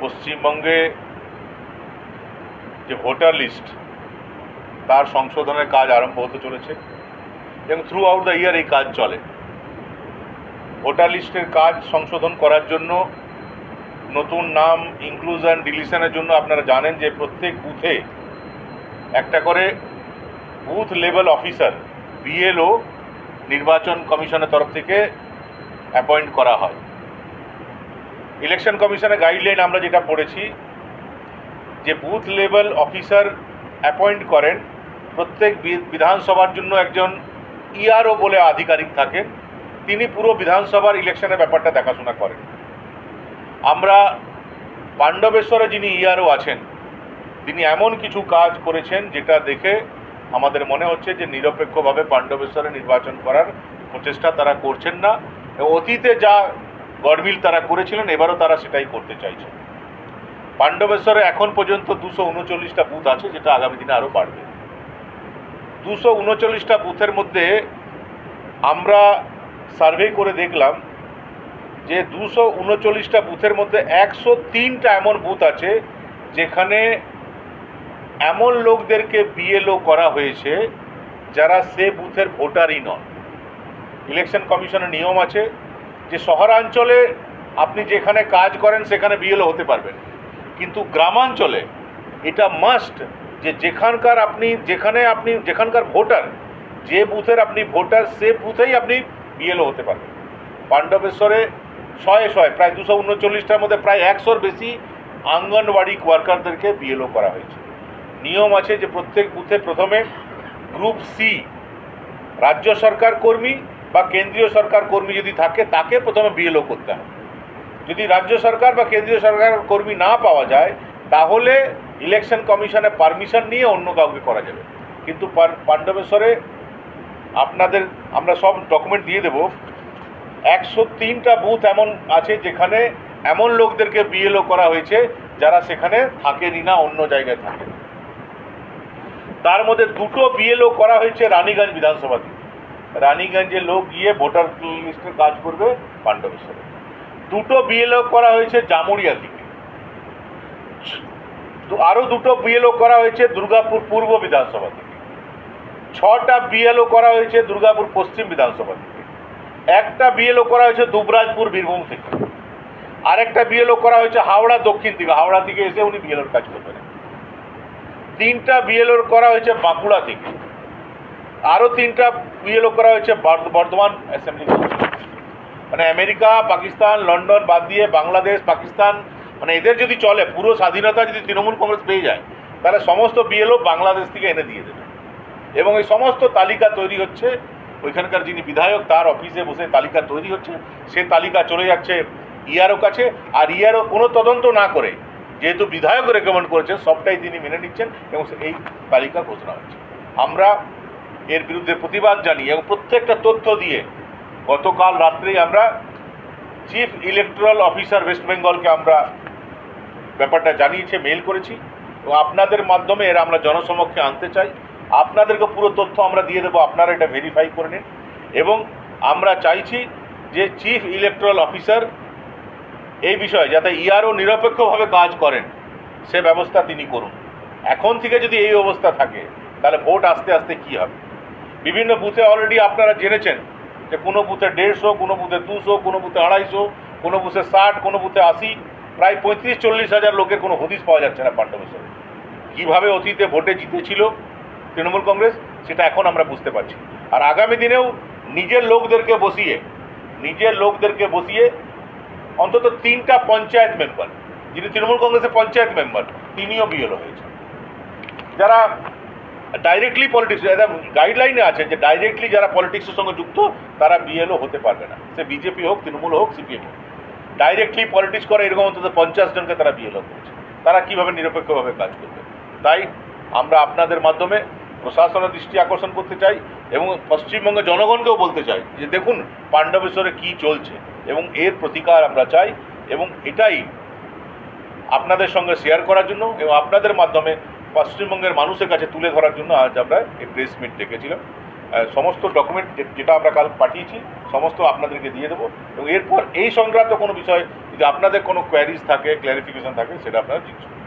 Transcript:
পশ্চিমবঙ্গে যে voter list তার সংশোধনের কাজ আরম্ভ হতে চলেছে এবং থ্রু আউট দ্য ইয়ার এই কাজ চলে। ভোটার লিস্টের কাজ সংশোধন করার জন্য, নতুন নাম ইনক্লুশন ডিলিশনের জন্য আপনারা জানেন যে প্রত্যেক বুথে একটা করে বুথ লেভেল অফিসার বিএলও নির্বাচন কমিশনের তরফ থেকে অ্যাপয়েন্ট করা হয়। ইলেকশন কমিশনের গাইডলাইন আমরা যেটা পড়েছি যে বুথ লেভেল অফিসার অ্যাপয়েন্ট করেন, প্রত্যেক বিধানসভার জন্য একজন ইআরও বলে আধিকারিক থাকেন, তিনি পুরো বিধানসভার ইলেকশনের ব্যাপারটা দেখাশোনা করেন। আমরা পাণ্ডবেশ্বরে যিনি ইআরও আছেন তিনি এমন কিছু কাজ করেছেন যেটা দেখে আমাদের মনে হচ্ছে যে নিরপেক্ষভাবে পাণ্ডবেশ্বরে নির্বাচন করার প্রচেষ্টা তারা করছেন না। অতীতে যা গড়মিল তারা করেছিলেন এবারও তারা সেটাই করতে চাইছেন। পাণ্ডবেশ্বরে এখন পর্যন্ত 239টা বুথ আছে, যেটা আগামী দিনে আরও বাড়বে। 239টা বুথের মধ্যে আমরা সার্ভে করে দেখলাম যে 239টা বুথের মধ্যে 103টা এমন বুথ আছে যেখানে এমন লোকদেরকে বিএলও করা হয়েছে যারা সে বুথের ভোটারই নন। ইলেকশন কমিশনের নিয়ম আছে যে শহরাঞ্চলে আপনি যেখানে কাজ করেন সেখানে বিএলও হতে পারবেন, কিন্তু গ্রামাঞ্চলে এটা মাস্ট যে যেখানকার ভোটার, যে বুথের আপনি ভোটার সে বুথেই আপনি বিএলও হতে পারবেন। পাণ্ডবেশ্বরে শয়ে প্রায় 239টার মধ্যে প্রায় 100-র বেশি আঙ্গনওয়াড়ি ওয়ার্কারদেরকে বিএলও করা হয়েছে। নিয়ম আছে যে প্রত্যেক বুথে প্রথমে গ্রুপ সি রাজ্য সরকার কর্মী বা কেন্দ্রীয় সরকার কর্মী যদি থাকে তাকে প্রথমে বিএলও করতে হবে। যদি রাজ্য সরকার বা কেন্দ্রীয় সরকার কর্মী না পাওয়া যায় তাহলে ইলেকশন কমিশনের পারমিশন নিয়ে অন্য কাউকে করা যাবে। কিন্তু পাণ্ডবেশ্বরে আমরা সব ডকুমেন্ট দিয়ে দেব, 103টা বুথ এমন আছে যেখানে এমন লোকদেরকে বিএলও করা হয়েছে যারা সেখানে থাকেনই না, অন্য জায়গায় থাকেন। তার মধ্যে 2টো বিএলও করা হয়েছে রানীগঞ্জ বিধানসভাতে। রানীগঞ্জে লোক গিয়ে ভোটার লিস্টের কাজ করবে পাণ্ডবেশ্বরে। 2টো বিএলও করা হয়েছে জামুরিয়া থেকে। আরও 2টো বিএলও করা হয়েছে দুর্গাপুর পূর্ব বিধানসভা থেকে। 6টা বিএলও করা হয়েছে দুর্গাপুর পশ্চিম বিধানসভা থেকে। একটা বিএলও করা হয়েছে দুবরাজপুর বীরভূম থেকে। আরেকটা বিএলও করা হয়েছে হাওড়া দক্ষিণ থেকে। হাওড়া থেকে এসে উনি বিএলওর কাজ করবেন। 3টা বিএলও করা হয়েছে বাঁকুড়া থেকে। আরও 3টা বিএলও করা হয়েছে বর্ধমান অ্যাসেম্বলি। মানে আমেরিকা, পাকিস্তান, লন্ডন বাদ দিয়ে বাংলাদেশ, পাকিস্তান, মানে এদের যদি চলে, পুরো স্বাধীনতা যদি তৃণমূল কংগ্রেস পেয়ে যায় তাহলে সমস্ত বিএলও বাংলাদেশ থেকে এনে দিয়ে দেবে। এবং এই সমস্ত তালিকা তৈরি হচ্ছে, ওইখানকার যিনি বিধায়ক তার অফিসে বসে তালিকা তৈরি হচ্ছে। সে তালিকা চলে যাচ্ছে ইআরও কাছে, আর ইআরও কোনো তদন্ত না করে, যেহেতু বিধায়ক রেকমেন্ড করেছেন, সবটাই তিনি মেনে নিচ্ছেন এবং এই তালিকা ঘোষণা হচ্ছে। আমরা এর বিরুদ্ধে প্রতিবাদ জানিয়ে এবং প্রত্যেকটা তথ্য দিয়ে গতকাল রাত্রেই আমরা চিফ ইলেকটোরাল অফিসার ওয়েস্ট বেঙ্গলকে আমরা ব্যাপারটা জানিয়েছে, মেল করেছি এবং আপনাদের মাধ্যমে এরা আমরা জনসমক্ষে আনতে চাই। আপনাদেরকে পুরো তথ্য আমরা দিয়ে দেবো, আপনারা এটা ভেরিফাই করে নিন। এবং আমরা চাইছি যে চিফ ইলেকটোরাল অফিসার এই বিষয়ে যাতে ইআরও নিরপেক্ষভাবে কাজ করেন সে ব্যবস্থা তিনি করুন। এখন থেকে যদি এই অবস্থা থাকে তাহলে ভোট আস্তে আস্তে কী হবে। বিভিন্ন বুথে অলরেডি আপনারা জেনেছেন যে কোনো বুথে 150, কোনো বুথে 200, কোনো বুথে 250, কোনো বুথে 60, কোনো বুথে 80, প্রায় 35-40 হাজার লোকের কোনো হদিশ পাওয়া যাচ্ছে না পাণ্ডবেশ্বরে। কীভাবে অতীতে ভোটে জিতেছিল তৃণমূল কংগ্রেস সেটা এখন আমরা বুঝতে পারছি। আর আগামী দিনেও নিজের লোকদেরকে বসিয়ে অন্তত 3টা পঞ্চায়েত মেম্বার, যিনি তৃণমূল কংগ্রেসের পঞ্চায়েত মেম্বার, তিনিও বিএলও হয়েছে। যারা ডাইরেক্টলি পলিটিক্স, গাইডলাইনে আছে যে ডাইরেক্টলি যারা পলিটিক্সের সঙ্গে যুক্ত তারা বিএলও হতে পারবে না, সে বিজেপি হোক, তৃণমূল হোক, সিপিএম হোক। ডাইরেক্টলি পলিটিক্স করে এরকম অন্তত 50 জনকে তারা বিএলও করেছে। তারা কীভাবে নিরপেক্ষভাবে কাজ করবে। তাই আমরা আপনাদের মাধ্যমে প্রশাসনের দৃষ্টি আকর্ষণ করতে চাই এবং পশ্চিমবঙ্গের জনগণকেও বলতে চাই যে দেখুন পাণ্ডবেশ্বরে কী চলছে এবং এর প্রতিকার আমরা চাই। এবং এটাই আপনাদের সঙ্গে শেয়ার করার জন্য এবং আপনাদের মাধ্যমে পশ্চিমবঙ্গের মানুষের কাছে তুলে ধরার জন্য আজ আমরা এই প্রেস মিট ডেকেছিলাম। সমস্ত ডকুমেন্ট যেটা আমরা কাল পাঠিয়েছি সমস্ত আপনাদেরকে দিয়ে দেবো, এবং এরপর এই সংক্রান্ত কোনো বিষয় যদি আপনাদের কোনো কোয়ারিজ থাকে, ক্ল্যারিফিকেশন থাকে, সেটা আপনারা জিজ্ঞেস করুন।